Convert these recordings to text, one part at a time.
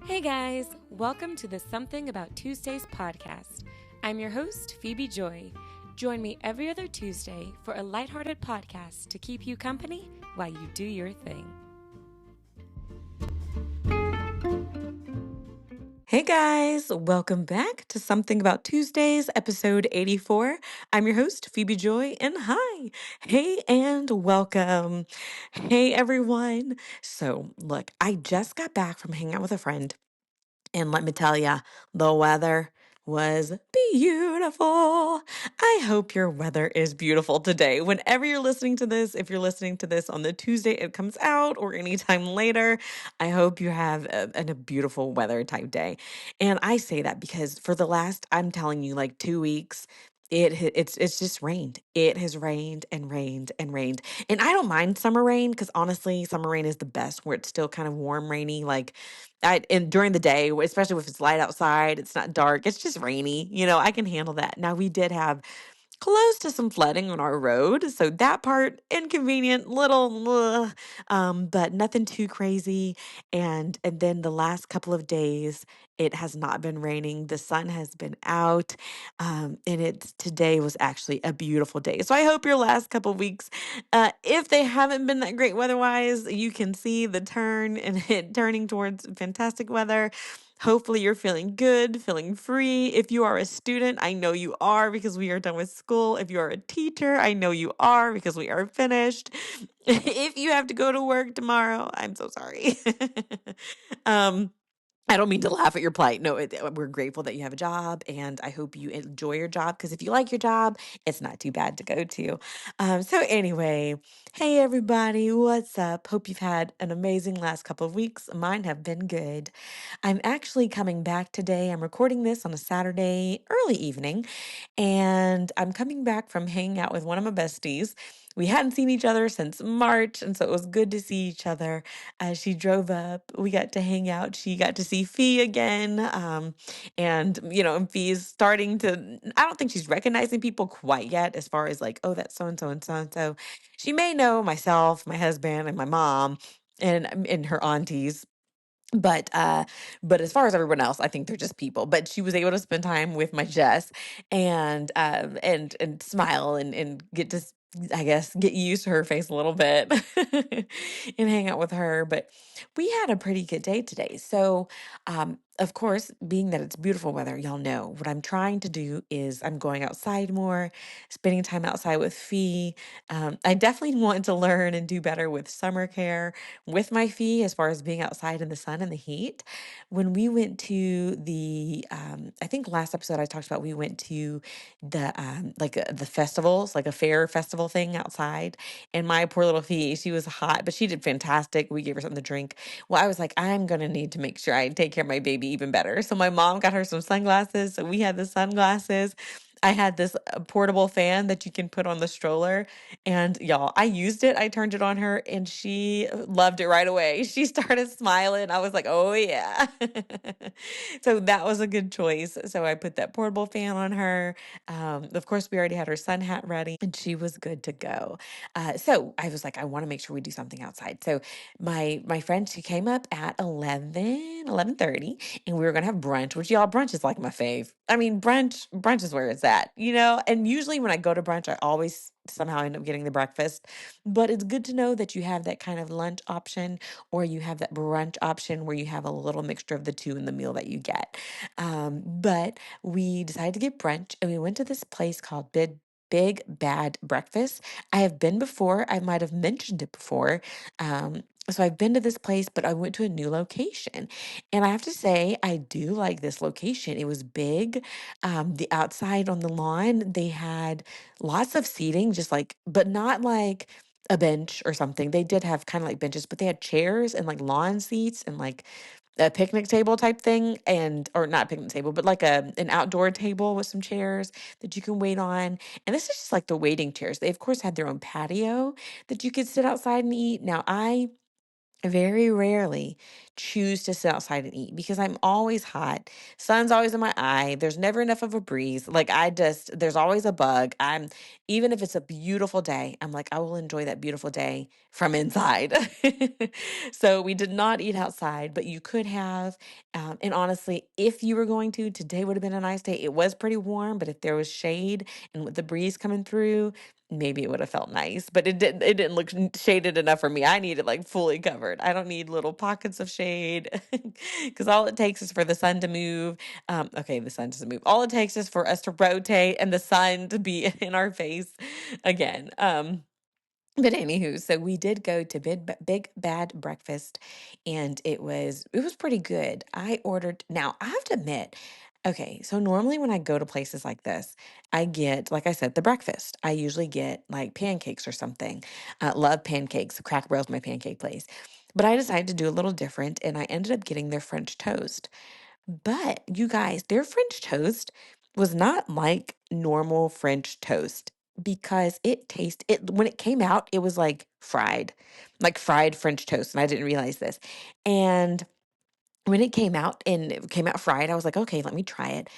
Hey guys, welcome to the Something About Tuesdays podcast. I'm your host, Phebe Joi. Join me every other Tuesday for a lighthearted podcast to keep you company while you do your thing. Hey guys, welcome back to Something About Tuesdays, episode 84. I'm your host, Phebe Joi, and hi. Hey and welcome. Hey everyone. So, look, I just got back from hanging out with a friend. And let me tell ya, the weather was beautiful. I hope your weather is beautiful today. Whenever you're listening to this, if you're listening to this on the Tuesday it comes out or anytime later, I hope you have a beautiful weather type day. And I say that because for the last, I'm telling you, like 2 weeks, it's just rained. It has rained and rained and rained. And I don't mind summer rain because honestly, summer rain is the best where it's still kind of warm, rainy, like and during the day, especially if it's light outside, it's not dark, it's just rainy. I can handle that. Now we did have close to some flooding on our road, so that part inconvenient, little, but nothing too crazy. And then the last couple of days, it has not been raining. The sun has been out, and today was actually a beautiful day. So I hope your last couple of weeks, if they haven't been that great weather-wise, you can see the turn and it turning towards fantastic weather. Hopefully, you're feeling good, feeling free. If you are a student, I know you are because we are done with school. If you are a teacher, I know you are because we are finished. If you have to go to work tomorrow, I'm so sorry. um, I don't mean to laugh at your plight. No, we're grateful that you have a job, and I hope you enjoy your job because if you like your job, it's not too bad to go to. So, anyway, hey everybody, what's up? Hope you've had an amazing last couple of weeks. Mine have been good. I'm actually coming back today. I'm recording this on a Saturday early evening, and I'm coming back from hanging out with one of my besties. We hadn't seen each other since March, and so it was good to see each other. As she drove up, we got to hang out. She got to see Fee again. And Fee's starting to, I don't think she's recognizing people quite yet as far as like, oh, that's so and so and so and so. She may know myself, my husband, and my mom, and her aunties. But as far as everyone else, I think they're just people. But she was able to spend time with my Jess and smile and get to I guess get used to her face a little bit and hang out with her. But we had a pretty good day today. So of course, being that it's beautiful weather, y'all know what I'm trying to do is I'm going outside more, spending time outside with Fee. I definitely want to learn and do better with summer care with my Fee as far as being outside in the sun and the heat. When we went to I think last episode I talked about we went to the festivals, like a fair festival thing outside. And my poor little Fee, she was hot, but she did fantastic. We gave her something to drink. Well, I was like, I'm going to need to make sure I take care of my baby even better. So my mom got her some sunglasses. So we had the sunglasses. I had this portable fan that you can put on the stroller. And y'all, I used it. I turned it on her and she loved it right away. She started smiling. I was like, oh, yeah. So that was a good choice. So I put that portable fan on her. Of course, we already had her sun hat ready and she was good to go. So I was like, I want to make sure we do something outside. So my friend, she came up at 11:30, and we were gonna have brunch, which y'all, brunch is like my fave. I mean, brunch is where it's at. And usually when I go to brunch, I always somehow end up getting the breakfast. But it's good to know that you have that kind of lunch option or you have that brunch option where you have a little mixture of the two in the meal that you get. But we decided to get brunch and we went to this place called Big Bad Breakfast. I have been before. I might have mentioned it before. So I've been to this place, but I went to a new location. And I have to say, I do like this location. It was big. The outside on the lawn, they had lots of seating, just like, but not like a bench or something. They did have kind of like benches, but they had chairs and like lawn seats and like a picnic table type thing or not a picnic table, but like an outdoor table with some chairs that you can wait on. And this is just like the waiting chairs. They of course had their own patio that you could sit outside and eat. Now I very rarely choose to sit outside and eat because I'm always hot. Sun's always in my eye. There's never enough of a breeze. Like there's always a bug. Even if it's a beautiful day, I'm like, I will enjoy that beautiful day from inside. So we did not eat outside, but you could have. And honestly, if you were going to, today would have been a nice day. It was pretty warm, but if there was shade and with the breeze coming through, maybe it would have felt nice, but it didn't look shaded enough for me. I need it like fully covered. I don't need little pockets of shade because all it takes is for the sun to move. Okay, the sun doesn't move. All it takes is for us to rotate and the sun to be in our face again. But anywho, so we did go to Big Bad Breakfast, and it was pretty good. I ordered. Now I have to admit, okay, so normally when I go to places like this, I get, like I said, the breakfast. I usually get like pancakes or something. Love pancakes. Cracker Barrel's my pancake place, but I decided to do a little different, and I ended up getting their French toast. But you guys, their French toast was not like normal French toast because it when it came out, it was like fried French toast, and I didn't realize this. And when it came out and it came out fried, I was like, okay, let me try it.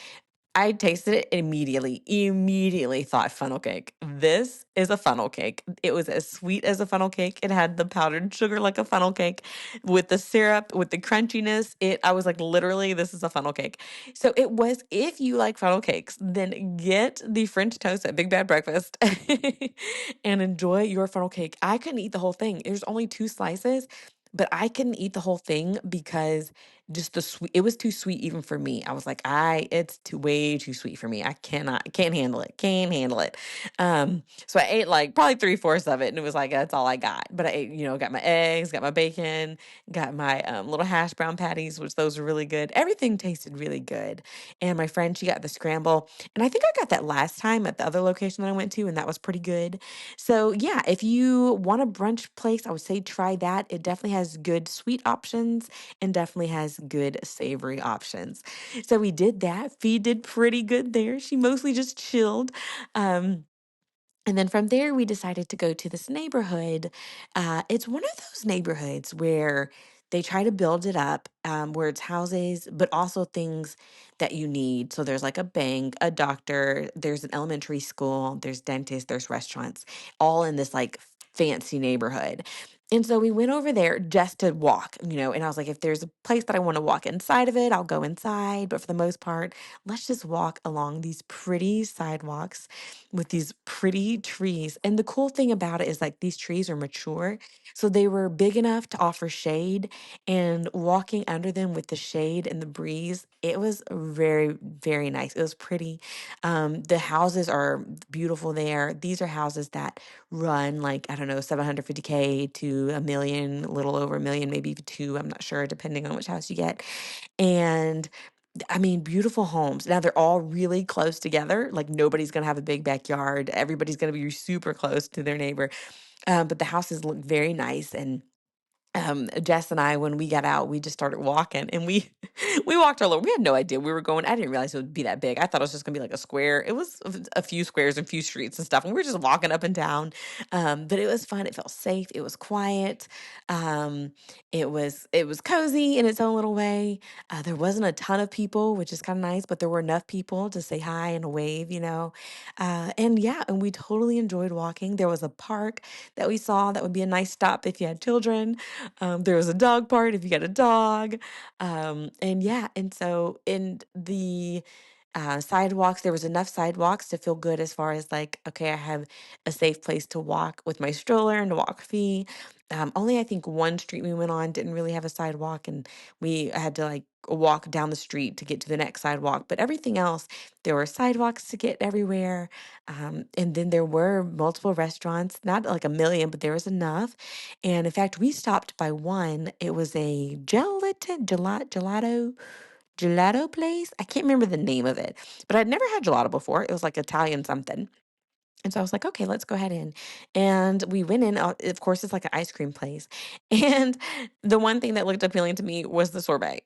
I tasted it immediately thought funnel cake. This is a funnel cake. It was as sweet as a funnel cake. It had the powdered sugar like a funnel cake with the syrup, with the crunchiness. I was like, literally, this is a funnel cake. So it was, if you like funnel cakes, then get the French toast at Big Bad Breakfast and enjoy your funnel cake. I couldn't eat the whole thing. There's only two slices. But I couldn't eat the whole thing because just the sweet, it was too sweet even for me. I was like, it's way too sweet for me. I can't handle it. Can't handle it. So I ate like probably three-fourths of it, and it was like, that's all I got. But I ate, got my eggs, got my bacon, got my little hash brown patties, which those were really good. Everything tasted really good. And my friend, she got the scramble. And I think I got that last time at the other location that I went to, and that was pretty good. So yeah, if you want a brunch place, I would say try that. It definitely has good sweet options and definitely has good savory options. So we did that. Fee did pretty good there. She mostly just chilled. Um, and then from there, we decided to go to this neighborhood. It's one of those neighborhoods where they try to build it up, where it's houses, but also things that you need. So there's like a bank, a doctor, there's an elementary school, there's dentists, there's restaurants, all in this like fancy neighborhood. And so we went over there just to walk, and I was like, if there's a place that I want to walk inside of it, I'll go inside. But for the most part, let's just walk along these pretty sidewalks with these pretty trees. And the cool thing about it is like these trees are mature. So they were big enough to offer shade, and walking under them with the shade and the breeze, it was very, very nice. It was pretty. The houses are beautiful there. These are houses that run like, I don't know, 750K to a million, a little over a million, maybe even two. I'm not sure, depending on which house you get. And I mean, beautiful homes. Now they're all really close together. Like nobody's going to have a big backyard. Everybody's going to be super close to their neighbor. But the houses look very nice. And Jess and I, when we got out, we just started walking, and we we walked all over. We had no idea we were going. I didn't realize it would be that big. I thought it was just gonna be like a square. It was a few squares and few streets and stuff, and we were just walking up and down. But it was fun. It felt safe. It was quiet. Um, it was cozy in its own little way. There wasn't a ton of people, which is kind of nice, but there were enough people to say hi and a wave. And yeah, and we totally enjoyed walking. There was a park that we saw that would be a nice stop if you had children. There was a dog part if you got a dog. And yeah, and so in the sidewalks, there was enough sidewalks to feel good as far as like, okay, I have a safe place to walk with my stroller and to walk fee. Only I think one street we went on didn't really have a sidewalk, and we had to like walk down the street to get to the next sidewalk. But everything else, there were sidewalks to get everywhere. And then there were multiple restaurants, not like a million, but there was enough. And in fact, we stopped by one. It was a gelato place. I can't remember the name of it, but I'd never had gelato before. It was like Italian something. And so I was like, okay, let's go ahead in. And we went in. Of course, it's like an ice cream place. And the one thing that looked appealing to me was the sorbet.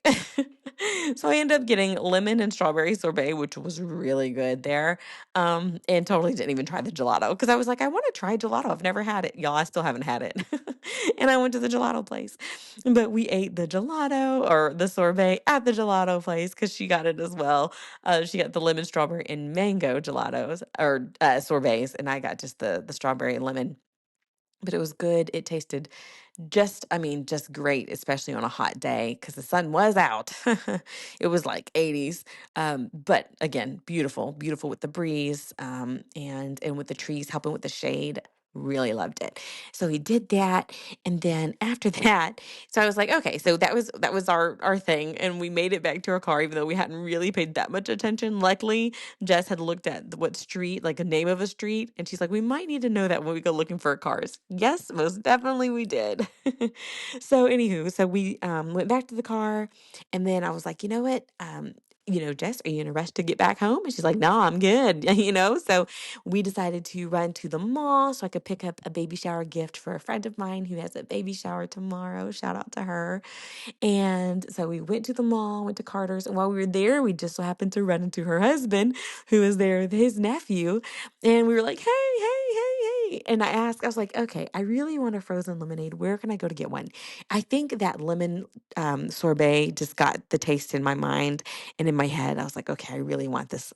So I ended up getting lemon and strawberry sorbet, which was really good there. And totally didn't even try the gelato because I was like, I want to try gelato. I've never had it. Y'all, I still haven't had it. And I went to the gelato place. But we ate the gelato or the sorbet at the gelato place because she got it as well. She got the lemon, strawberry, and mango gelatos or sorbets, and I got just the strawberry and lemon. But it was good. It tasted just great, especially on a hot day because the sun was out. It was like 80s. But again, beautiful, beautiful with the breeze, and with the trees helping with the shade. Really loved it. So we did that, and then after that, so I was like, okay, so that was our thing, and we made it back to our car, even though we hadn't really paid that much attention. Luckily, Jess had looked at what street, like a name of a street, and she's like, we might need to know that when we go looking for cars. Yes, most definitely we did. So anywho, so we went back to the car, and then I was like, you know what? Jess, are you in a rush to get back home? And she's like, no, I'm good. So we decided to run to the mall so I could pick up a baby shower gift for a friend of mine who has a baby shower tomorrow. Shout out to her. And so we went to the mall, went to Carter's, and while we were there, we just so happened to run into her husband, who was there with his nephew. And we were like, hey, hey, hey, hey. And I was like, okay, I really want a frozen lemonade. Where can I go to get one? I think that lemon sorbet just got the taste in my mind and in my head. I was like, okay, I really want this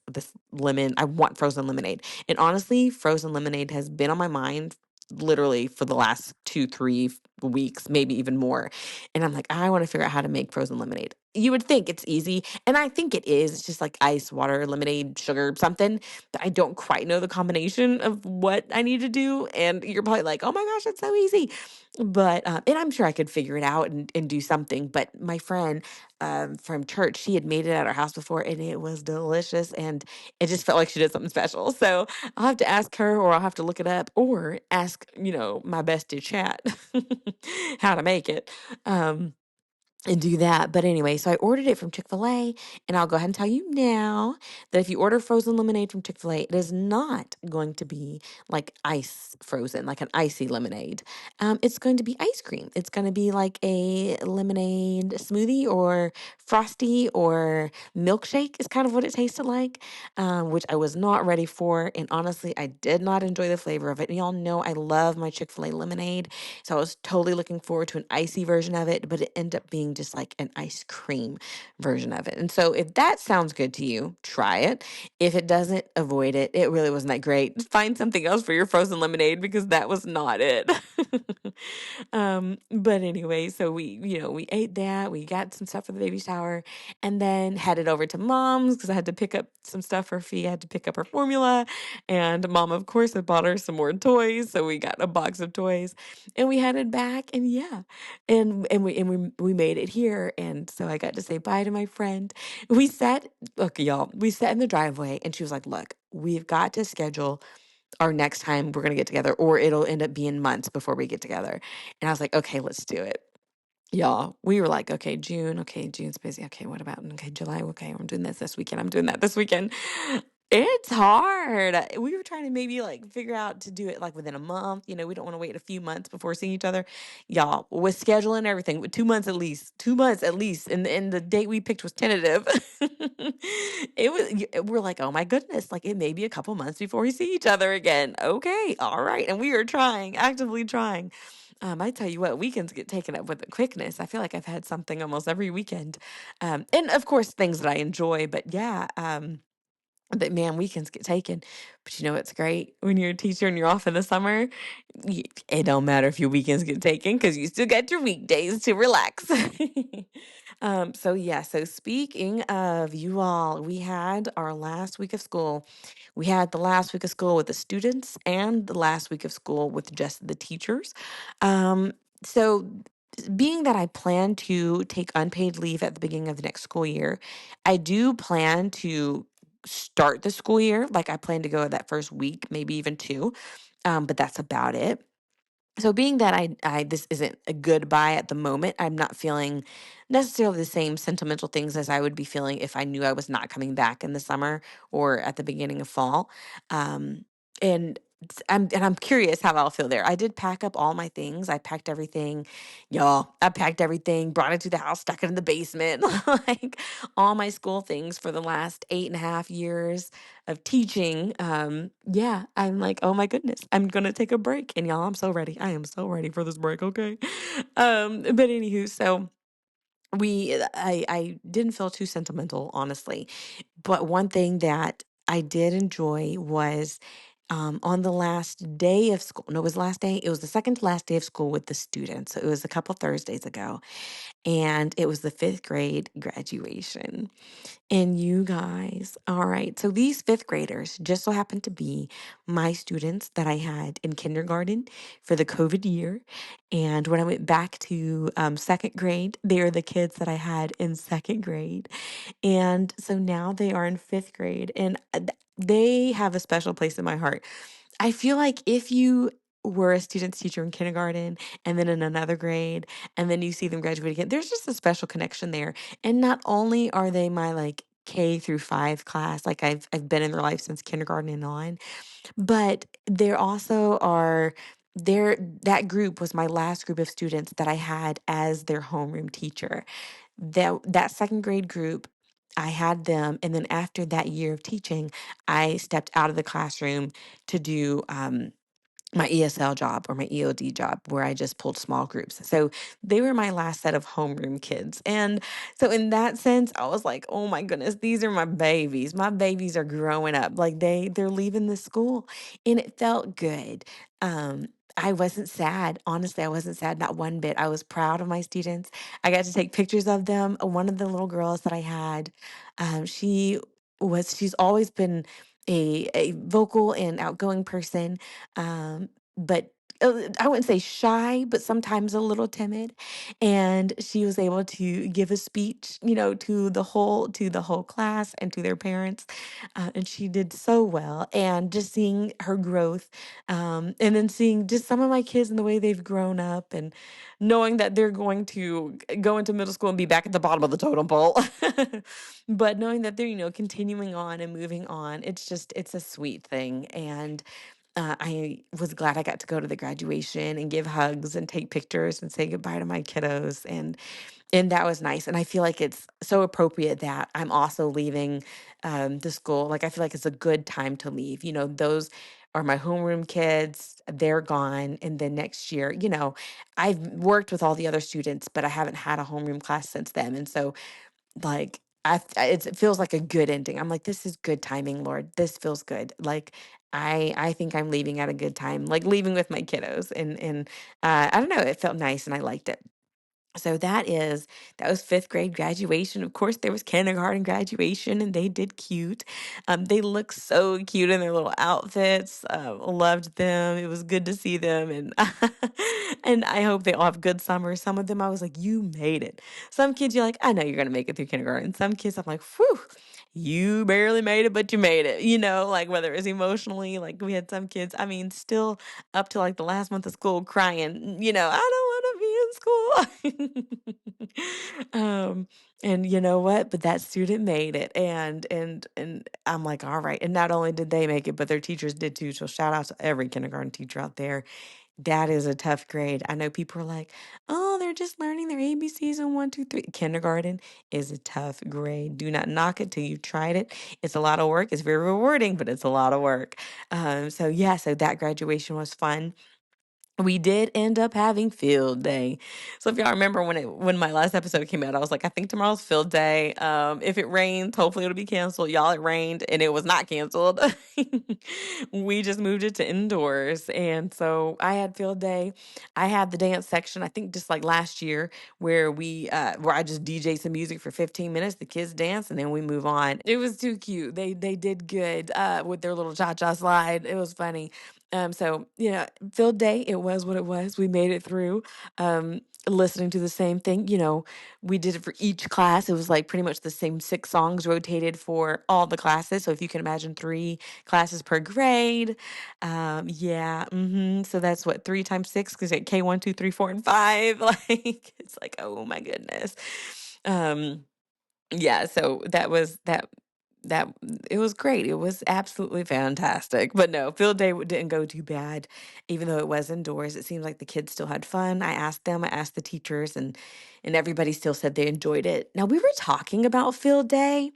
lemon. I want frozen lemonade. And honestly, frozen lemonade has been on my mind literally for the last 2, 3 weeks, maybe even more. And I'm like, I want to figure out how to make frozen lemonade. You would think it's easy, and I think it is. It's just like ice, water, lemonade, sugar, something. But I don't quite know the combination of what I need to do. And you're probably like, oh my gosh, it's so easy. But and I'm sure I could figure it out and do something. But my friend from church, she had made it at our house before, and it was delicious, and it just felt like she did something special. So I'll have to ask her, or I'll have to look it up, or ask my bestie chat how to make it. Um, and do that. But anyway, so I ordered it from Chick-fil-A, and I'll go ahead and tell you now that if you order frozen lemonade from Chick-fil-A, it is not going to be like ice frozen, like an icy lemonade. It's going to be ice cream. It's going to be like a lemonade smoothie or frosty or milkshake is kind of what it tasted like, which I was not ready for. And honestly, I did not enjoy the flavor of it. And y'all know I love my Chick-fil-A lemonade. So I was totally looking forward to an icy version of it, but it ended up being just like an ice cream version of it. And so if that sounds good to you, try it. If it doesn't, avoid it. It really wasn't that great. Find something else for your frozen lemonade because that was not it. But anyway, so we ate that. We got some stuff for the baby shower and then headed over to mom's because I had to pick up some stuff for Fee. I had to pick up her formula. And mom, of course, had bought her some more toys. So we got a box of toys and we headed back. And yeah, and we made it here. And so I got to say bye to my friend. Look, y'all, we sat in the driveway and she was like, look, we've got to schedule our next time we're going to get together, or it'll end up being months before we get together. And I was like, okay, let's do it. Y'all, we were like, okay, June, okay, June's busy. Okay, what about, okay, July? Okay, I'm doing this weekend. I'm doing that this weekend. It's hard. We were trying to maybe like figure out to do it like within a month. We don't want to wait a few months before seeing each other. Y'all, with scheduling everything, with 2 months at least, 2 months at least. And the date we picked was tentative. We're like, oh my goodness, like it may be a couple months before we see each other again. Okay, all right. And we are trying, actively trying. I tell you what, weekends get taken up with a quickness. I feel like I've had something almost every weekend. And of course, things that I enjoy, but yeah. But man, weekends get taken. But it's great when you're a teacher and you're off in the summer. It don't matter if your weekends get taken because you still got your weekdays to relax. So yeah, so speaking of you all, we had our last week of school. We had the last week of school with the students and the last week of school with just the teachers. So being that I plan to take unpaid leave at the beginning of the next school year, I do plan to start the school year. Like I plan to go that first week, maybe even two. But that's about it. So being that I this isn't a goodbye at the moment, I'm not feeling necessarily the same sentimental things as I would be feeling if I knew I was not coming back in the summer or at the beginning of fall. Um, and I'm curious how I'll feel there. I did pack up all my things. I packed everything, y'all. I packed everything, brought it to the house, stuck it in the basement, like all my school things for the last 8.5 years of teaching. Yeah, I'm like, oh my goodness, I'm gonna take a break, and y'all, I'm so ready. I am so ready for this break. Okay, but anywho, so I didn't feel too sentimental, honestly. But one thing that I did enjoy was on the last day of school. No, it was last day. It was the second to last day of school with the students. So it was a couple Thursdays ago, and it was the fifth grade graduation. And you guys, all right. So these fifth graders just so happened to be my students that I had in kindergarten for the COVID year. And when I went back to second grade, they are the kids that I had in second grade. And so now they are in fifth grade, and they have a special place in my heart. I feel like if you were a student's teacher in kindergarten and then in another grade and then you see them graduate again, there's just a special connection there. And not only are they my like K through 5 class, like I've been in their life since kindergarten and on, but there also are there that group was my last group of students that I had as their homeroom teacher. That second grade group, I had them, and then after that year of teaching, I stepped out of the classroom to do my ESL job or my EOD job where I just pulled small groups. So they were my last set of homeroom kids. And so in that sense, I was like, oh my goodness, these are my babies. My babies are growing up. Like they're leaving the school. And it felt good. Um I wasn't sad. Honestly, I wasn't sad, not one bit. I was proud of my students. I got to take pictures of them. One of the little girls that I had, she's always been a vocal and outgoing person, but I wouldn't say shy, but sometimes a little timid. And she was able to give a speech, to the whole class and to their parents, and she did so well. And just seeing her growth, and then seeing just some of my kids and the way they've grown up, and knowing that they're going to go into middle school and be back at the bottom of the totem pole. But knowing that they're, continuing on and moving on, it's a sweet thing. And I was glad I got to go to the graduation and give hugs and take pictures and say goodbye to my kiddos. And that was nice. And I feel like it's so appropriate that I'm also leaving the school. Like, I feel like it's a good time to leave. Those are my homeroom kids. They're gone. And then next year, I've worked with all the other students, but I haven't had a homeroom class since then. And so, like, it feels like a good ending. I'm like, this is good timing, Lord. This feels good. Like, I think I'm leaving at a good time, like leaving with my kiddos, and I don't know, it felt nice and I liked it. So that was fifth grade graduation. Of course, there was kindergarten graduation, and they did cute. They looked so cute in their little outfits. Loved them. It was good to see them, and and I hope they all have good summers. Some of them, I was like, "You made it." Some kids, you're like, "I know you're gonna make it through kindergarten." Some kids, I'm like, "Whew, you barely made it, but you made it." Like whether it's emotionally, like we had some kids. I mean, still up to like the last month of school crying, I don't want to be in school. And you know what? But that student made it. And I'm like, all right. And not only did they make it, but their teachers did too. So shout out to every kindergarten teacher out there. That is a tough grade. I know people are like, oh, they're just learning their ABCs and one, two, three. Kindergarten is a tough grade. Do not knock it till you've tried it. It's a lot of work. It's very rewarding, but it's a lot of work. So that graduation was fun. We did end up having field day. So if y'all remember when my last episode came out, I was like, I think tomorrow's field day. If it rains, hopefully it'll be canceled. Y'all, it rained and it was not canceled. We just moved it to indoors. And so I had field day. I had the dance section, I think just like last year, where I just DJ some music for 15 minutes, the kids dance, and then we move on. It was too cute. They did good with their little cha-cha slide. It was funny. Field day, it was what it was. We made it through. Listening to the same thing, we did it for each class. It was like pretty much the same 6 songs rotated for all the classes. So if you can imagine 3 classes per grade, yeah, so that's what 3 times 6, because like K1, 2, 3, 4, and 5. Like it's like, oh my goodness. Yeah, so that was that. that it was great. It was absolutely fantastic. But no, field day didn't go too bad, even though it was indoors. It seemed like the kids still had fun. I asked them, I asked the teachers, and everybody still said they enjoyed it. Now we were talking about field day,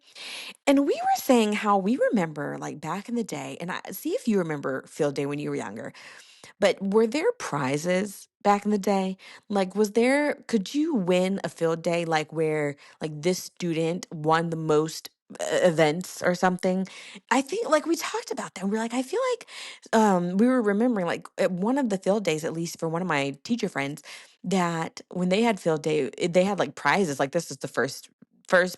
and we were saying how we remember like back in the day, and I see if you remember field day when you were younger. But were there prizes back in the day? Like, could you win a field day, like where like this student won the most events or something? I think like we talked about that. We're like, I feel like we were remembering like at one of the field days, at least for one of my teacher friends, that when they had field day, they had like prizes. Like this is the first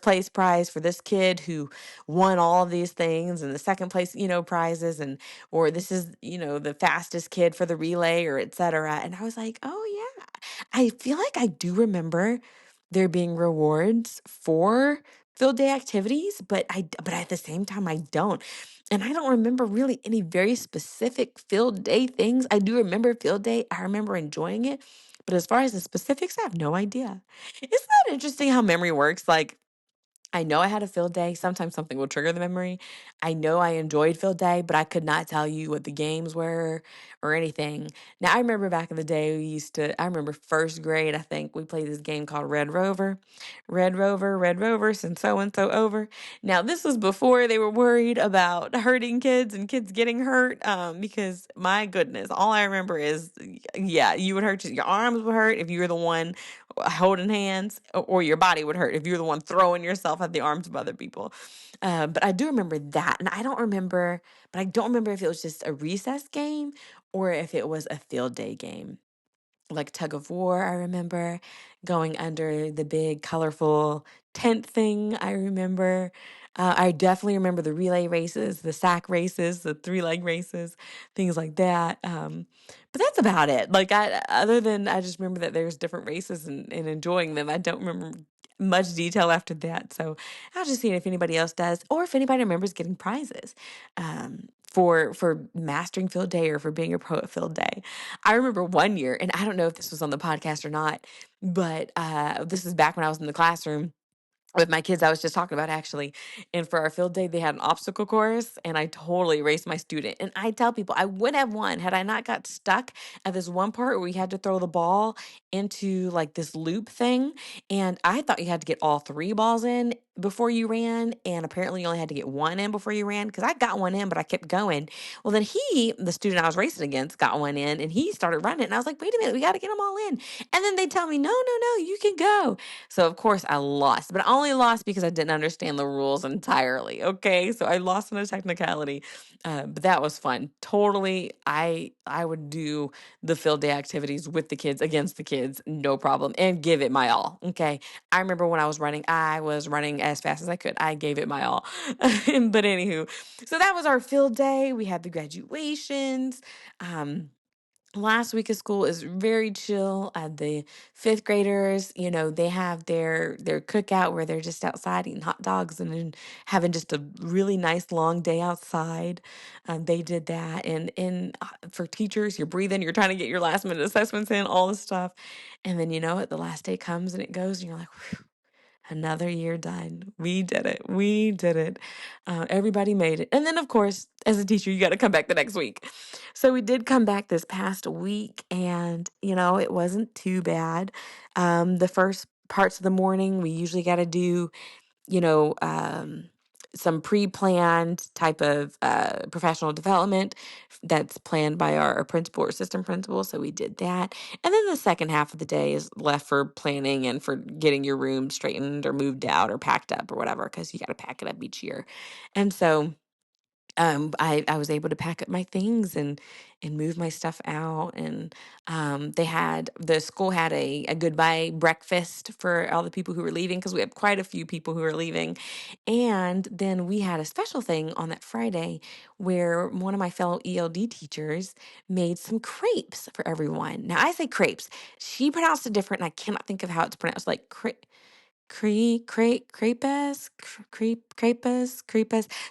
place prize for this kid who won all of these things, and the second place, prizes, and or this is, the fastest kid for the relay or etc. And I was like, oh yeah, I feel like I do remember there being rewards for field day activities, but at the same time I don't. And I don't remember really any very specific field day things. I do remember field day. I remember enjoying it. But as far as the specifics, I have no idea. Isn't that interesting how memory works? Like, I know I had a field day. Sometimes something will trigger the memory. I know I enjoyed field day, but I could not tell you what the games were or anything. Now, I remember back in the day, I remember first grade, I think, we played this game called Red Rover. Red Rover, send so and so over. Now, this was before they were worried about hurting kids and kids getting hurt, because my goodness, all I remember is, yeah, you would hurt, your arms would hurt if you were the one holding hands, or your body would hurt if you're the one throwing yourself at the arms of other people. But I do remember that. And I don't remember if it was just a recess game or if it was a field day game. Like tug of war, I remember going under the big colorful tent thing. I remember. I definitely remember the relay races, the sack races, the three-leg races, things like that. But that's about it. Like other than I just remember that there's different races and enjoying them. I don't remember much detail after that. So I'll just see if anybody else does, or if anybody remembers getting prizes for mastering field day or for being a pro at field day. I remember one year, and I don't know if this was on the podcast or not, but this is back when I was in the classroom with my kids I was just talking about actually. And for our field day, they had an obstacle course, and I totally raced my student. And I tell people I would have won had I not got stuck at this one part where we had to throw the ball into like this loop thing. And I thought you had to get all three balls in before you ran. And apparently you only had to get one in before you ran, because I got one in, but I kept going. Well, then the student I was racing against, got one in, and he started running. And I was like, wait a minute, we got to get them all in. And then they tell me, no, you can go. So of course I lost, but I only lost because I didn't understand the rules entirely. Okay, so I lost on a technicality, but that was fun. Totally, I would do the field day activities with the kids, against the kids, no problem, and give it my all. Okay, I remember when I was running as fast as I could. I gave it my all. But anywho, so that was our field day. We had the graduations. Last week of school is very chill. The fifth graders, they have their cookout where they're just outside eating hot dogs and then having just a really nice long day outside. They did that, and for teachers, you're breathing, you're trying to get your last minute assessments in, all this stuff, and then the last day comes and it goes, and you're like, another year done. We did it. We did it. Everybody made it. And then, of course, as a teacher, you got to come back the next week. So we did come back this past week, and, it wasn't too bad. The first parts of the morning, we usually got to do you know, um, some pre-planned type of professional development that's planned by our principal or assistant principal. So we did that. And then the second half of the day is left for planning and for getting your room straightened or moved out or packed up or whatever, because you got to pack it up each year. And so I was able to pack up my things and move my stuff out, and the school had a goodbye breakfast for all the people who were leaving, because we have quite a few people who are leaving. And then we had a special thing on that Friday where one of my fellow ELD teachers made some crepes for everyone. Now I say crepes. She pronounced it different, and I cannot think of how it's pronounced, like crepes, crepes.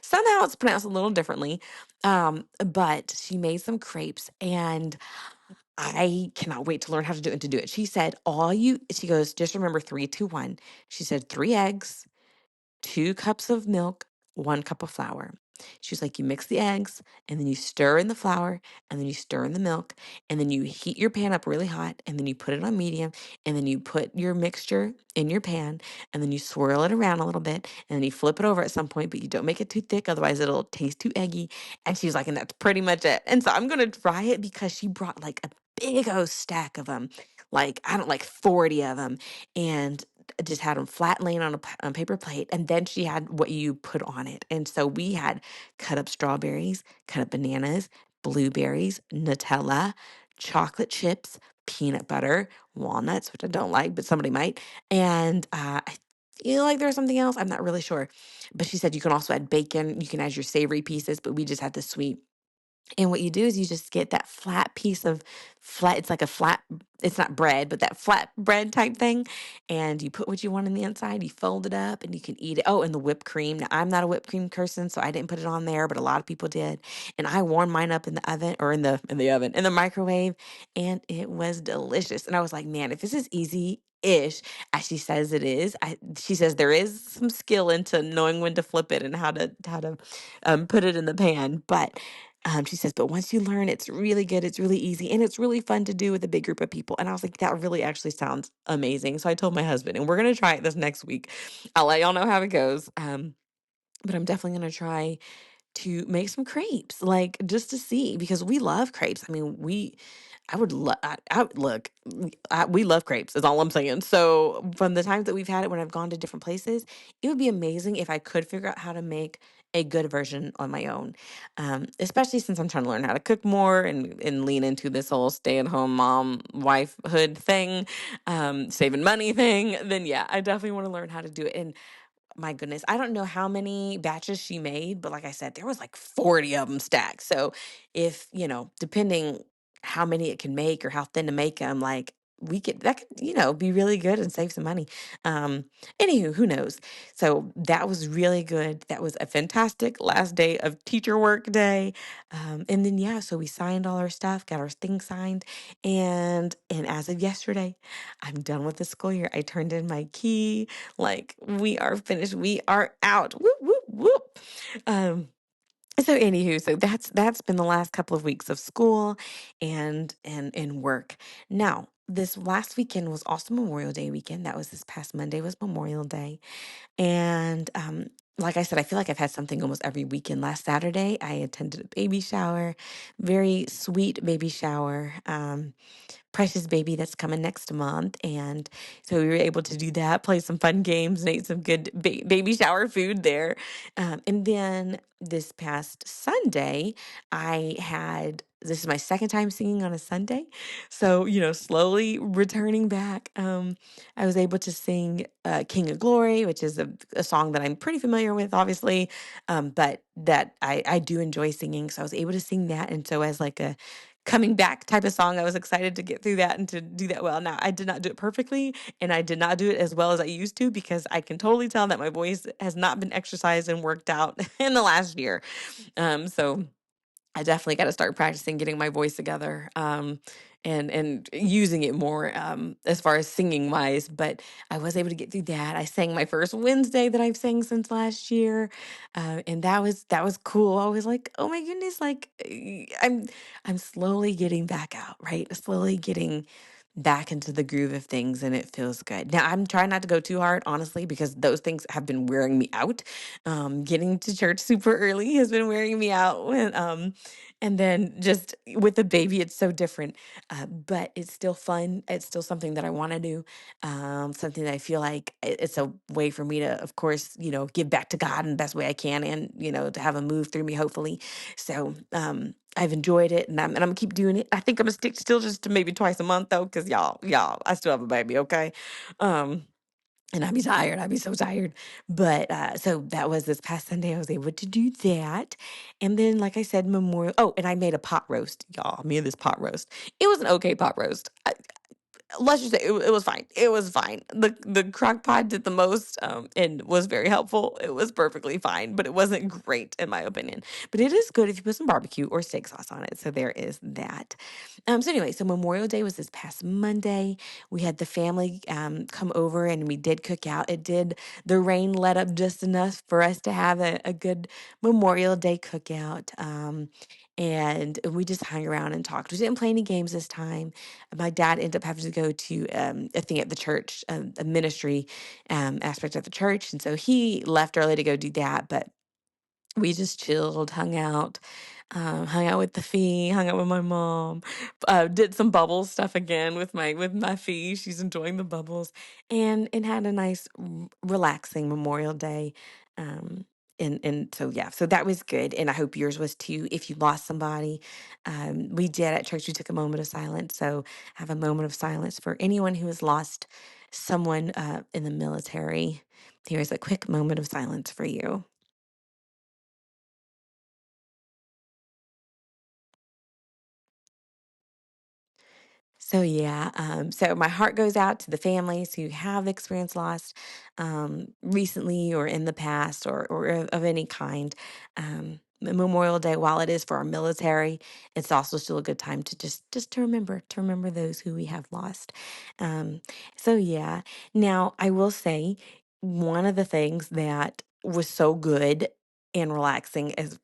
Somehow it's pronounced a little differently. But she made some crepes, and I cannot wait to learn how to do it and to do it. She goes, just remember 3, 2, 1. She said 3 eggs, 2 cups of milk, 1 cup of flour. She was like, you mix the eggs, and then you stir in the flour, and then you stir in the milk, and then you heat your pan up really hot, and then you put it on medium, and then you put your mixture in your pan, and then you swirl it around a little bit, and then you flip it over at some point, but you don't make it too thick, otherwise it'll taste too eggy. And she was like, and that's pretty much it. And so I'm gonna try it because she brought like a big old stack of them, like I don't like 40 of them, and just had them flat laying on a paper plate, and then she had what you put on it. And so we had cut up strawberries, cut up bananas, blueberries, Nutella, chocolate chips, peanut butter, walnuts, which I don't like, but somebody might, and I feel like there's something else. I'm not really sure, but she said you can also add bacon. You can add your savory pieces, but we just had the sweet. And what you do is you just get that flat piece of flat, it's like a flat, it's not bread, but that flat bread type thing. And you put what you want in the inside, you fold it up and you can eat it. Oh, and the whipped cream. Now, I'm not a whipped cream person, so I didn't put it on there, but a lot of people did. And I warmed mine up in the oven or in the microwave, and it was delicious. And I was like, man, if this is easy ish as she says it is, she says there is some skill into knowing when to flip it and how to put it in the pan. But she says, but once you learn, it's really good. It's really easy. And it's really fun to do with a big group of people. And I was like, that really actually sounds amazing. So I told my husband, and we're going to try it this next week. I'll let y'all know how it goes. But I'm definitely going to try to make some crepes, like just to see, because we love crepes. I mean, I would love, I would look, we love crepes, is all I'm saying. So from the times that we've had it when I've gone to different places, it would be amazing if I could figure out how to make a good version on my own. Especially since I'm trying to learn how to cook more and lean into this whole stay-at-home mom wifehood thing, saving money thing, then yeah, I definitely want to learn how to do it. And my goodness, I don't know how many batches she made, but like I said, there was like 40 of them stacked. So if, depending how many it can make or how thin to make them, like that could, be really good and save some money. Um, Anywho, who knows? So that was really good. That was a fantastic last day of teacher work day. And then, yeah, so we signed all our stuff, got our things signed. And as of yesterday, I'm done with the school year. I turned in my key. Like, we are finished. We are out. Whoop, whoop, whoop. Um, so anywho, so that's been the last couple of weeks of school and work. Now, this last weekend was also Memorial Day weekend. That was this past Monday was Memorial Day. And like I said, I feel like I've had something almost every weekend. Last Saturday, I attended a baby shower, very sweet baby shower. Precious baby that's coming next month. And so we were able to do that, play some fun games, and ate some good baby shower food there. And then this past Sunday, this is my second time singing on a Sunday. So, slowly returning back. I was able to sing King of Glory, which is a song that I'm pretty familiar with, obviously, but that I do enjoy singing. So I was able to sing that. And so as like a coming back type of song, I was excited to get through that and to do that well. Now, I did not do it perfectly, and I did not do it as well as I used to, because I can totally tell that my voice has not been exercised and worked out in the last year. So I definitely got to start practicing getting my voice together, and using it more, as far as singing wise. But I was able to get through that. I sang my first Wednesday that I've sang since last year, and that was cool. I was like, oh my goodness, like I'm slowly getting back out, right? Slowly getting back into the groove of things, and it feels good. Now, I'm trying not to go too hard, honestly, because those things have been wearing me out. Getting to church super early has been wearing me out. And then just with the baby, it's so different. But it's still fun. It's still something that I want to do. Something that I feel like it's a way for me to, of course, give back to God in the best way I can, and, to have him move through me, hopefully. So, I've enjoyed it, and I'm gonna keep doing it. I think I'm gonna stick still just to maybe twice a month though, because y'all, I still have a baby, okay? Um, and I'd be tired. I'd be so tired. But so that was this past Sunday. I was able to do that. And then, like I said, Memorial. Oh, and I made a pot roast, y'all. Me and this pot roast. It was an okay pot roast. let's just say it was fine. It was fine. The crock pot did the most, and was very helpful. It was perfectly fine, but it wasn't great in my opinion. But it is good if you put some barbecue or steak sauce on it. So there is that. So anyway, so Memorial Day was this past Monday. We had the family come over and we did cook out. The rain let up just enough for us to have a good Memorial Day cookout. And we just hung around and talked. We didn't play any games this time. My dad ended up having to go to a thing at the church, a ministry aspect of the church. And so he left early to go do that. But we just chilled, hung out with the fee, hung out with my mom, did some bubble stuff again with my fee. She's enjoying the bubbles, and had a nice relaxing Memorial Day. Um, and so yeah, so that was good, and I hope yours was too. If you lost somebody, we did at church. We took a moment of silence. So have a moment of silence for anyone who has lost someone in the military. Here's a quick moment of silence for you. So yeah, so my heart goes out to the families who have experienced loss recently or in the past or of any kind. Memorial Day, while it is for our military, it's also still a good time to just to remember those who we have lost. Um, so yeah. Now I will say one of the things that was so good and relaxing as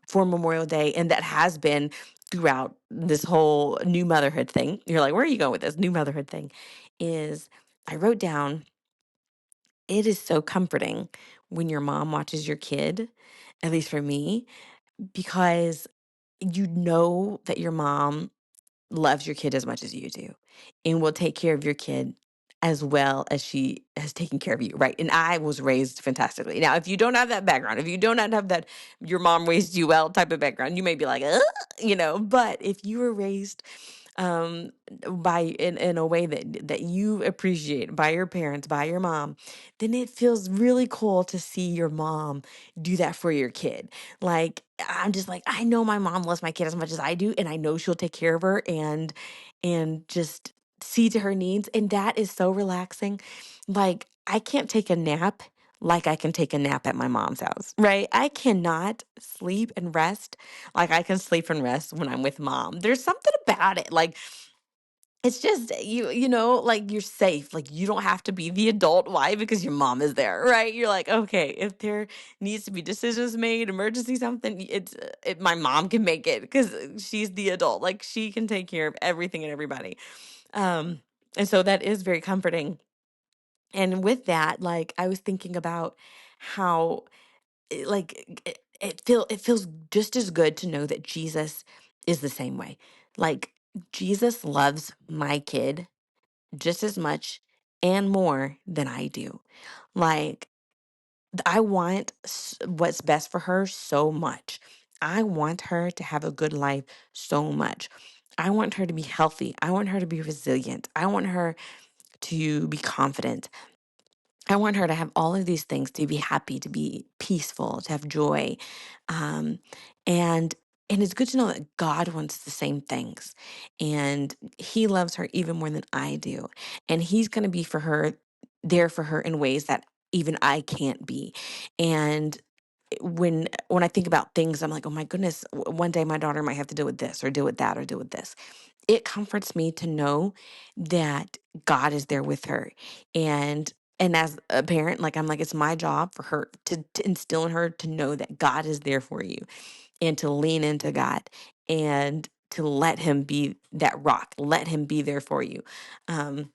for Memorial Day, and that has been throughout this whole new motherhood thing. You're like, where are you going with this new motherhood thing? Is I wrote down, it is so comforting when your mom watches your kid, at least for me, because you know that your mom loves your kid as much as you do and will take care of your kid as well as she has taken care of you, right? And I was raised fantastically. Now, if you don't have that background, if you do not have that your mom raised you well type of background, you may be like, but if you were raised um in a way that you appreciate by your parents, by your mom, then it feels really cool to see your mom do that for your kid. Like I'm just like, I know my mom loves my kid as much as I do, and I know she'll take care of her and just see to her needs. And that is so relaxing. Like I can't take a nap like I can take a nap at my mom's house, right? I cannot sleep and rest like I can sleep and rest when I'm with mom. There's something about it. Like it's just like you're safe. Like you don't have to be the adult. Why? Because your mom is there, right? You're like, okay, if there needs to be decisions made, emergency something, my mom can make it because she's the adult. Like she can take care of everything and everybody. Um, and so that is very comforting. And with that, like I was thinking about how it feels just as good to know that Jesus is the same way. Like Jesus loves my kid just as much and more than I do. Like I want what's best for her so much. I want her to have a good life so much. I want her to be healthy. I want her to be resilient. I want her to be confident. I want her to have all of these things, to be happy, to be peaceful, to have joy. Um, and and it's good to know that God wants the same things. And he loves her even more than I do. And he's going to be there for her in ways that even I can't be. And when I think about things, I'm like, oh my goodness, one day my daughter might have to deal with this or deal with that or deal with this. It comforts me to know that God is there with her. And and as a parent, like I'm like, it's my job for her to instill in her to know that God is there for you and to lean into God and to let him be that rock, let him be there for you. Um,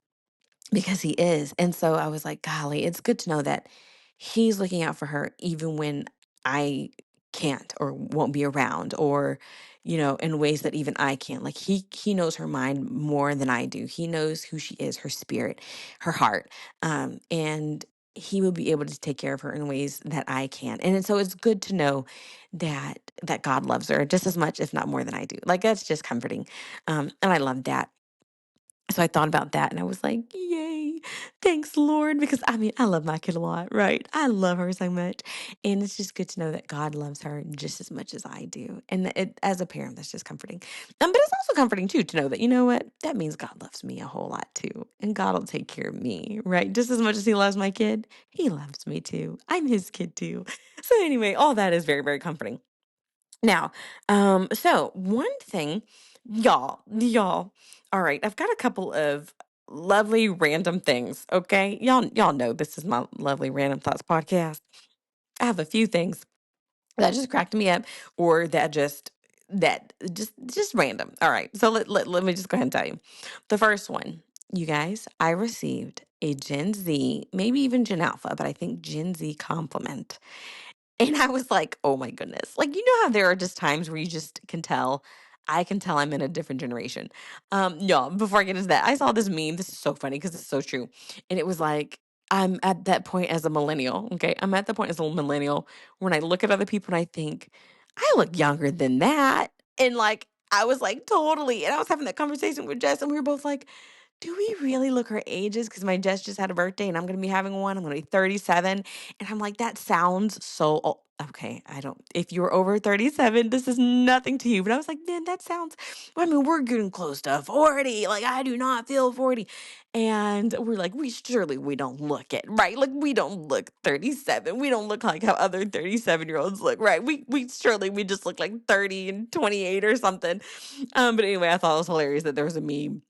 because he is. And so I was like, golly, it's good to know that he's looking out for her even when I can't or won't be around or in ways that even I can't. Like he knows her mind more than I do. He knows who she is, her spirit, her heart. And he will be able to take care of her in ways that I can. And so it's good to know that God loves her just as much, if not more than I do. Like that's just comforting. And I love that. So I thought about that and I was like, yay. Thanks, Lord, because I mean, I love my kid a lot, right? I love her so much. And it's just good to know that God loves her just as much as I do. And as a parent, that's just comforting. But it's also comforting, too, to know that, you know what? That means God loves me a whole lot, too. And God will take care of me, right? Just as much as He loves my kid, He loves me, too. I'm His kid, too. So, anyway, all that is very, very comforting. Now, so one thing, y'all, all right, I've got a couple of lovely random things, okay? Y'all know this is my lovely random thoughts podcast. I have a few things that just cracked me up or that just random. All right. So let me just go ahead and tell you. The first one, you guys, I received a Gen Z, maybe even Gen Alpha, but I think Gen Z compliment. And I was like, "Oh my goodness." Like, you know how there are just times where you just can tell I can tell I'm in a different generation. No, before I get into that, I saw this meme. This is so funny because it's so true. And it was like, I'm at that point as a millennial, okay? I'm at the point as a millennial when I look at other people and I think, I look younger than that. And like, I was like, totally. And I was having that conversation with Jess, and we were both like, do we really look our ages? Because my Jess just had a birthday and I'm going to be having one. I'm going to be 37. And I'm like, that sounds so old. Okay, I don't, if you're over 37, this is nothing to you. But I was like, man, that sounds, I mean, we're getting close to 40. Like, I do not feel 40. And we're like, we don't look it, right? Like, we don't look 37. We don't look like how other 37-year-olds look, right? We just look like 30 and 28 or something. But anyway, I thought it was hilarious that there was a meme,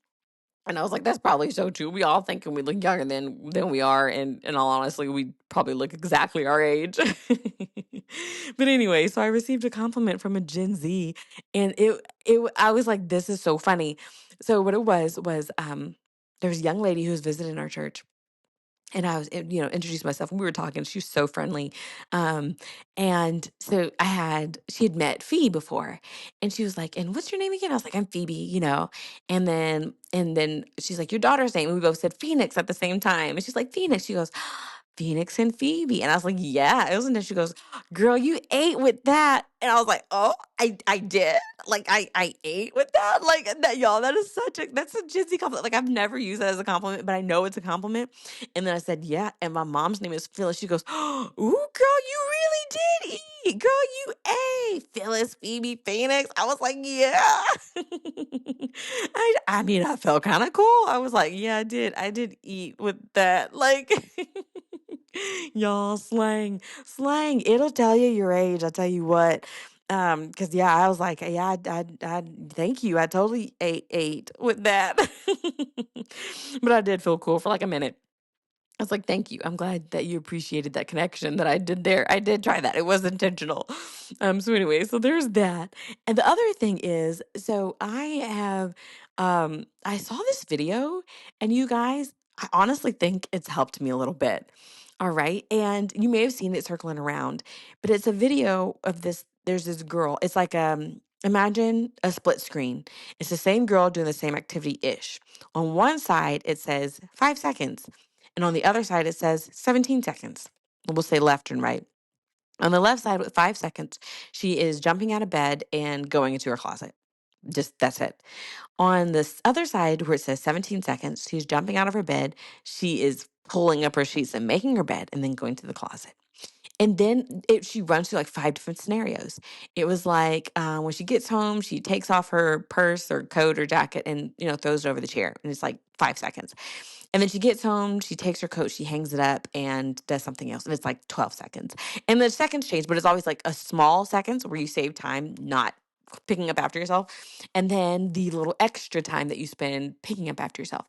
and I was like, that's probably so true. We all thinking we look younger than we are, and in all honesty, we probably look exactly our age. But anyway, so I received a compliment from a Gen Z, and I was like, this is so funny. So what it was there was a young lady who was visiting our church, and I was, introduced myself, and we were talking. She was so friendly. Um, and so she had met Fee before, and she was like, and what's your name again? I was like, I'm Phoebe. And then she's like, your daughter's name. And we both said Phoenix at the same time. And she's like, Phoenix. She goes, Phoenix and Phoebe. And I was like, yeah, it wasn't. She goes, girl, you ate with that. And I was like, oh, I did. Like, I ate with that. Like that, y'all, that's a jizzy compliment. Like, I've never used that as a compliment, but I know it's a compliment. And then I said, yeah. And my mom's name is Phyllis. She goes, ooh, girl, you really did eat. Girl, you ate. Phyllis, Phoebe, Phoenix. I was like, yeah. I mean, I felt kind of cool. I was like, yeah, I did. I did eat with that. Like, y'all, slang. It'll tell you your age. I'll tell you what. Because yeah, I was like, yeah, I thank you. I totally ate with that. But I did feel cool for like a minute. I was like, thank you. I'm glad that you appreciated that connection that I did there. I did try that. It was intentional. So anyway, so there's that. And the other thing is, so I saw this video, and you guys, I honestly think it's helped me a little bit. All right. And you may have seen it circling around, but it's a video of this. There's this girl. It's like, imagine a split screen. It's the same girl doing the same activity ish. On one side, it says 5 seconds. And on the other side, it says 17 seconds. We'll say left and right. On the left side, with 5 seconds, she is jumping out of bed and going into her closet. Just that's it. On this other side, where it says 17 seconds, she's jumping out of her bed. She is pulling up her sheets and making her bed and then going to the closet. And then she runs through like 5 different scenarios. It was like when she gets home, she takes off her purse or coat or jacket and throws it over the chair, and it's like 5 seconds. And then she gets home, she takes her coat, she hangs it up and does something else, and it's like 12 seconds. And the seconds change, but it's always like a small seconds where you save time not picking up after yourself, and then the little extra time that you spend picking up after yourself.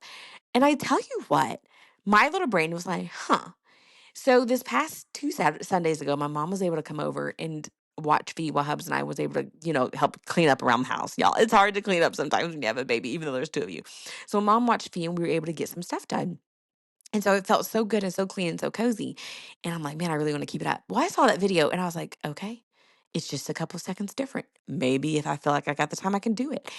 And I tell you what, my little brain was like, huh. So this past two Sundays ago, my mom was able to come over and watch Fee while Hubs and I was able to, help clean up around the house. Y'all, it's hard to clean up sometimes when you have a baby, even though there's two of you. So mom watched Fee and we were able to get some stuff done. And so it felt so good and so clean and so cozy. And I'm like, man, I really want to keep it up. Well, I saw that video and I was like, okay, it's just a couple seconds different. Maybe if I feel like I got the time, I can do it.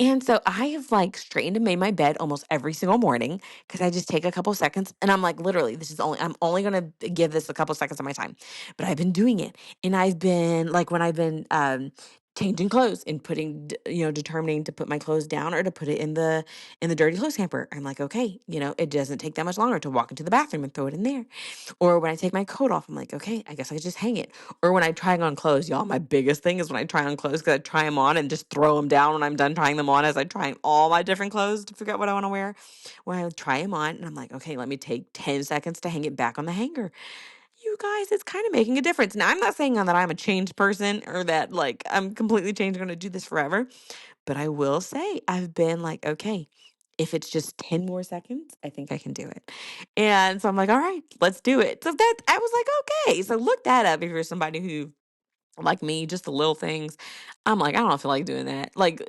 And so I have like straightened and made my bed almost every single morning because I just take a couple seconds and I'm like, literally, I'm only going to give this a couple seconds of my time. But I've been doing it. And I've been like, when I've been changing clothes and determining to put my clothes down or to put it in the dirty clothes hamper. I'm like, okay, it doesn't take that much longer to walk into the bathroom and throw it in there. Or when I take my coat off, I'm like, okay, I guess I just hang it. Or when I try on clothes, y'all, my biggest thing is when I try on clothes, because I try them on and just throw them down when I'm done trying them on, as I try all my different clothes to figure out what I want to wear. When I try them on and I'm like, okay, let me take 10 seconds to hang it back on the hanger. You guys, it's kind of making a difference. Now, I'm not saying that I'm a changed person or that like I'm completely changed, going to do this forever, but I will say I've been like, okay, if it's just 10 more seconds, I think I can do it. And so I'm like, all right, let's do it. So that I was like, okay. So look that up if you're somebody who, like me, just the little things. I'm like, I don't feel like doing that. Like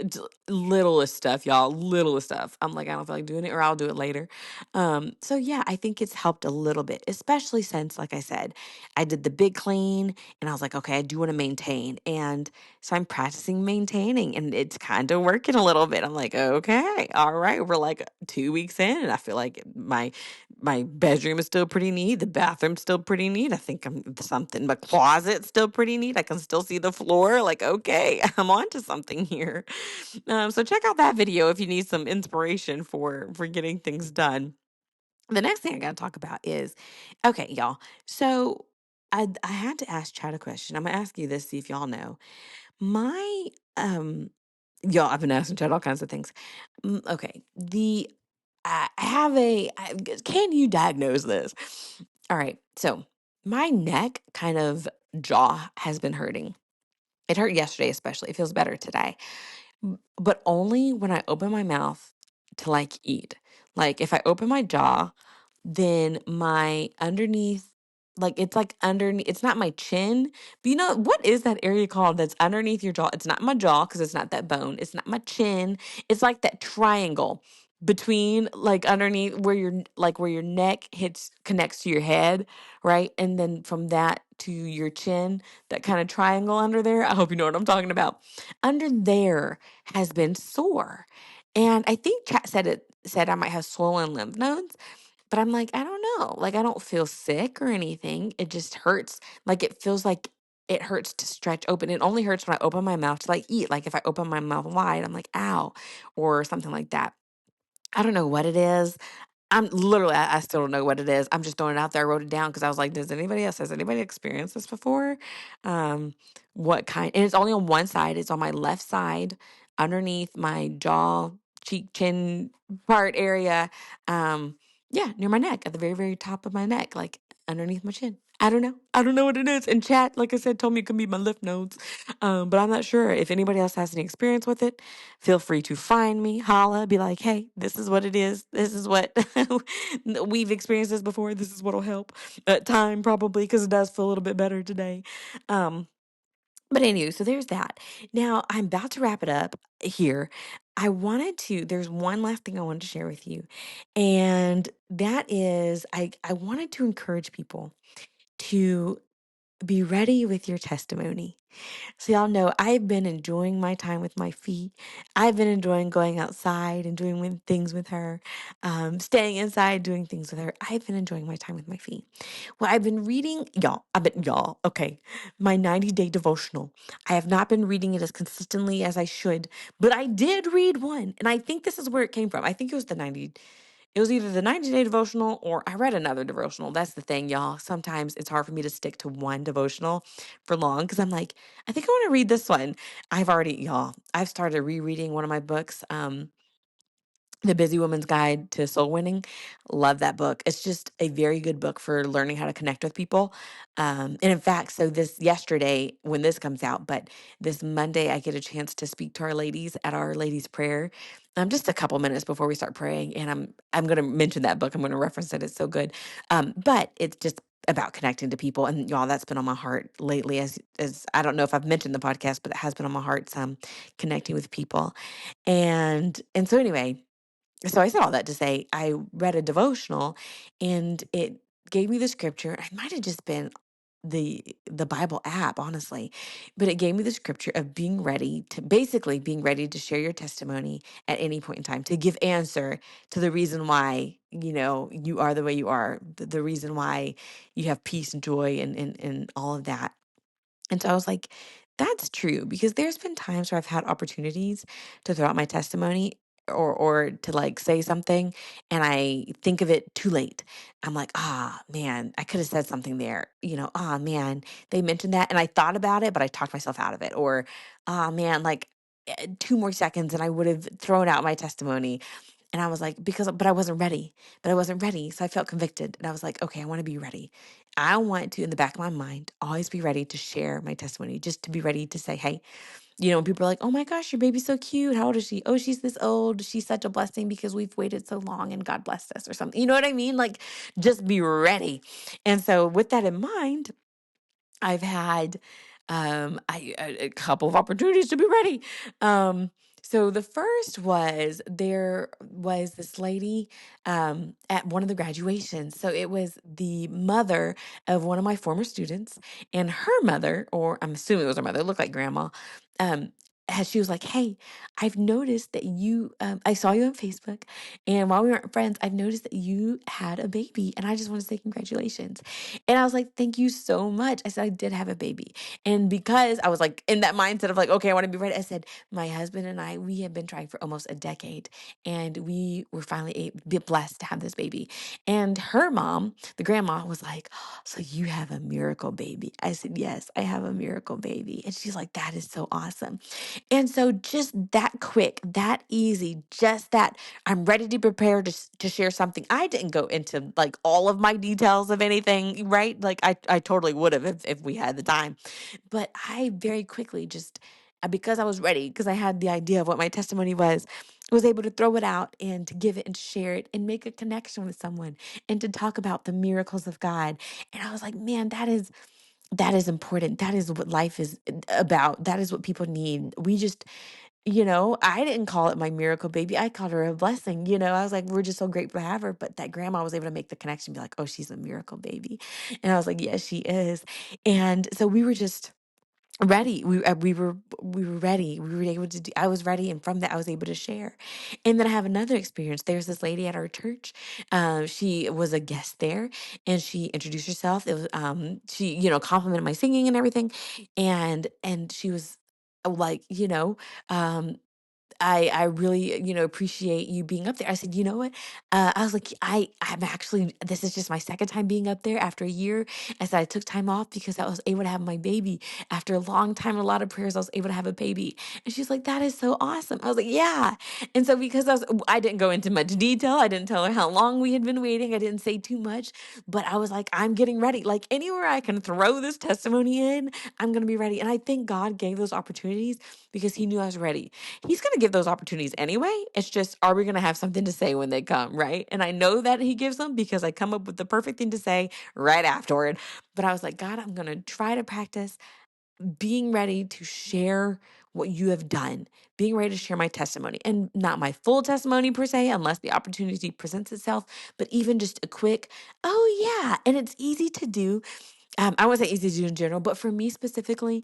littlest stuff, y'all, littlest stuff. I'm like, I don't feel like doing it, or I'll do it later. So yeah, I think it's helped a little bit, especially since, like I said, I did the big clean and I was like, okay, I do want to maintain. And so I'm practicing maintaining and it's kind of working a little bit. I'm like, okay, all right. We're like 2 weeks in and I feel like my bedroom is still pretty neat. The bathroom's still pretty neat. I think I'm something. My closet's still pretty neat. I can still see the floor. Like, okay, I'm onto something here. So check out that video if you need some inspiration for getting things done. The next thing I got to talk about is, okay, y'all. So I had to ask Chad a question. I'm gonna ask you this, see if y'all know. My y'all, I've been asking Chad all kinds of things. Okay, I have can you diagnose this? All right, so my neck kind of jaw has been hurting. It hurt yesterday, especially. It feels better today, but only when I open my mouth to like eat. Like if I open my jaw, then my underneath, it's like underneath, it's not my chin, but what is that area called that's underneath your jaw? It's not my jaw because it's not that bone. It's not my chin. It's like that triangle between, like, underneath where your neck connects to your head, right? And then from that to your chin, that kind of triangle under there. I hope you know what I'm talking about. Under there has been sore. And I think chat said I might have swollen lymph nodes. But I'm like, I don't know. Like, I don't feel sick or anything. It just hurts. Like, it feels like it hurts to stretch open. It only hurts when I open my mouth to like eat. Like, if I open my mouth wide, I'm like, ow, or something like that. I don't know what it is. I'm literally, I still don't know what it is. I'm just throwing it out there. I wrote it down because I was like, has anybody experienced this before? Um, what kind? And it's only on one side. It's on my left side, underneath my jaw, cheek, chin part area. Yeah, near my neck, at the very, very top of my neck, like underneath my chin. I don't know. I don't know what it is. And chat, like I said, told me it could be my lymph nodes. But I'm not sure. If anybody else has any experience with it, feel free to find me, holla, be like, hey, this is what it is. This is what we've experienced this before. This is what'll help. Time probably, because it does feel a little bit better today. But anyway, so there's that. Now I'm about to wrap it up here. There's one last thing I wanted to share with you. And that is, I wanted to encourage people to be ready with your testimony. So y'all know I've been enjoying my time with my feet. I've been enjoying going outside and doing things with her, staying inside, doing things with her. I've been enjoying my time with my feet. Well, I've been reading, okay, my 90-day devotional. I have not been reading it as consistently as I should, but I did read one. And I think this is where it came from. I think it was either the 90-day devotional or I read another devotional. That's the thing, y'all. Sometimes it's hard for me to stick to one devotional for long because I'm like, I think I want to read this one. I've started rereading one of my books. The Busy Woman's Guide to Soul Winning. Love that book. It's just a very good book for learning how to connect with people. And in fact, so this yesterday, when this comes out, but this Monday, I get a chance to speak to our ladies at our ladies' prayer. Just a couple minutes before we start praying, and I'm going to mention that book. I'm going to reference it. It's so good. But it's just about connecting to people, and y'all, that's been on my heart lately. As I don't know if I've mentioned the podcast, but it has been on my heart. Some connecting with people, and so anyway. So I said all that to say I read a devotional and it gave me the scripture. It might have just been the Bible app, honestly. But it gave me the scripture of being ready to share your testimony at any point in time, to give answer to the reason why, you are the way you are, the reason why you have peace and joy and all of that. And so I was like, That's true because there's been times where I've had opportunities to throw out my testimony or to like say something and I think of it too late. I'm like, ah, man, I could have said something there. Ah, man, they mentioned that and I thought about it, but I talked myself out of it. Or, ah, man, like 2 more seconds and I would have thrown out my testimony. And I was like, but I wasn't ready. But I wasn't ready. So I felt convicted. And I was like, okay, I want to be ready. I want to, in the back of my mind, always be ready to share my testimony, just to be ready to say, hey, when people are like, oh my gosh, your baby's so cute. How old is she? Oh, she's this old. She's such a blessing because we've waited so long and God blessed us or something. You know what I mean? Like, just be ready. And so, with that in mind, I've had a couple of opportunities to be ready. So the first was there was this lady at one of the graduations. So it was the mother of one of my former students, and her mother, or I'm assuming it was her mother, it looked like grandma. Um, she was like, "Hey, I've noticed that I saw you on Facebook, and while we weren't friends, I've noticed that you had a baby, and I just want to say congratulations." And I was like, thank you so much. I said, I did have a baby. And because I was like in that mindset of like, okay, I want to be ready, I said, my husband and I, we have been trying for almost a decade and we were finally be blessed to have this baby. And her mom, the grandma, was like, "Oh, so you have a miracle baby?" I said, yes, I have a miracle baby. And she's like, that is so awesome. And so just that quick, that easy, just that I'm ready to prepare to share something. I didn't go into like all of my details of anything, right? Like I totally would have if we had the time. But I very quickly just because I was ready, because I had the idea of what my testimony was able to throw it out and to give it and to share it and make a connection with someone and to talk about the miracles of God. And I was like, man, that is important. That is what life is about. That is what people need. We just I didn't call it my miracle baby. I called her a blessing. I was like, we're just so grateful to have her. But that grandma was able to make the connection, be like, oh, she's a miracle baby. And I was like, yes, she is. And so we were just ready. We were ready. We were able to do, I was ready. And from that, I was able to share. And then I have another experience. There's this lady at our church. She was a guest there and she introduced herself. It was, she, complimented my singing and everything. And she was like, um, I really, appreciate you being up there. I said, you know what? I was like, I'm actually, this is just my second time being up there after a year. I said, I took time off because I was able to have my baby. After a long time, and a lot of prayers, I was able to have a baby. And she's like, that is so awesome. I was like, yeah. And so because I didn't go into much detail. I didn't tell her how long we had been waiting. I didn't say too much, but I was like, I'm getting ready. Like anywhere I can throw this testimony in, I'm going to be ready. And I think God gave those opportunities because he knew I was ready. He's going to give those opportunities anyway. It's just, are we going to have something to say when they come, right? And I know that he gives them because I come up with the perfect thing to say right afterward. But I was like, God, I'm going to try to practice being ready to share what you have done, being ready to share my testimony and not my full testimony per se, unless the opportunity presents itself, but even just a quick, oh yeah. And it's easy to do. I wouldn't say easy to do in general, but for me specifically,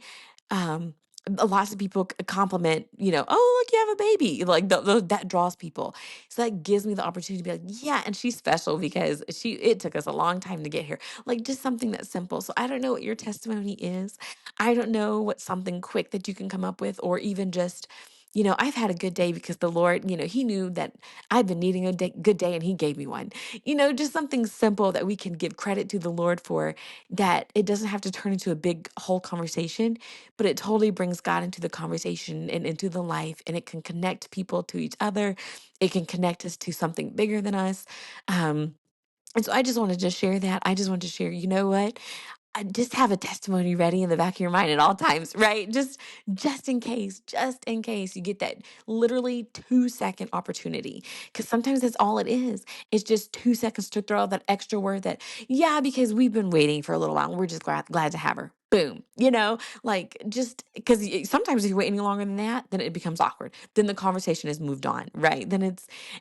um, lots of people compliment, oh, look, you have a baby. Like that draws people. So that gives me the opportunity to be like, yeah, and she's special because it took us a long time to get here. Like just something that's simple. So I don't know what your testimony is. I don't know what something quick that you can come up with, or even just, I've had a good day because the Lord, he knew that I've been needing a good day and he gave me one. Just something simple that we can give credit to the Lord for, that it doesn't have to turn into a big whole conversation, but it totally brings God into the conversation and into the life, and it can connect people to each other. It can connect us to something bigger than us. And so I just wanted to share that. I just wanted to share, you know what? I just have a testimony ready in the back of your mind at all times, right? Just in case you get that literally 2-second opportunity. Because sometimes that's all it is. It's just 2 seconds to throw out that extra word that, yeah, because we've been waiting for a little while and we're just glad to have her. Boom. Like just because sometimes if you wait any longer than that, then it becomes awkward. Then the conversation has moved on, right? Then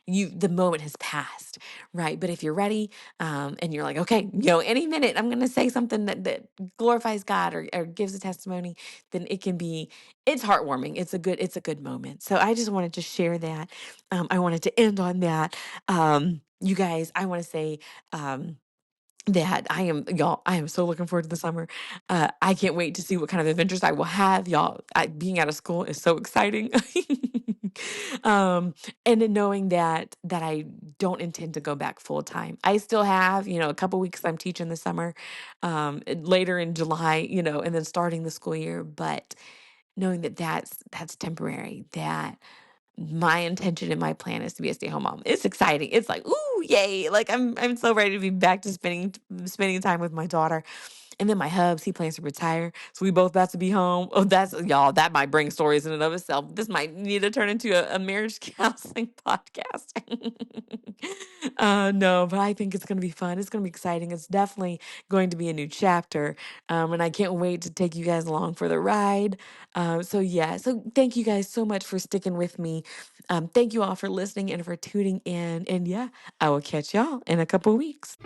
the moment has passed, right? But if you're ready, and you're like, okay, any minute I'm going to say something that glorifies God, or gives a testimony, then it's heartwarming. It's a good moment. So I just wanted to share that. I wanted to end on that. You guys, I want to say, um, that I am so looking forward to the summer. I can't wait to see what kind of adventures I will have, y'all. Being out of school is so exciting. And then knowing that I don't intend to go back full time. I still have, a couple weeks I'm teaching this summer, later in July, and then starting the school year. But knowing that that's temporary, that my intention and my plan is to be a stay-at-home mom. It's exciting. It's like, ooh, yay. Like I'm so ready to be back to spending time with my daughter. And then my hubs, he plans to retire. So we both about to be home. Oh, that's y'all, that might bring stories in and of itself. This might need to turn into a marriage counseling podcast. No, but I think it's gonna be fun. It's gonna be exciting. It's definitely going to be a new chapter. And I can't wait to take you guys along for the ride. So thank you guys so much for sticking with me. Thank you all for listening and for tuning in. And yeah, I will catch y'all in a couple weeks.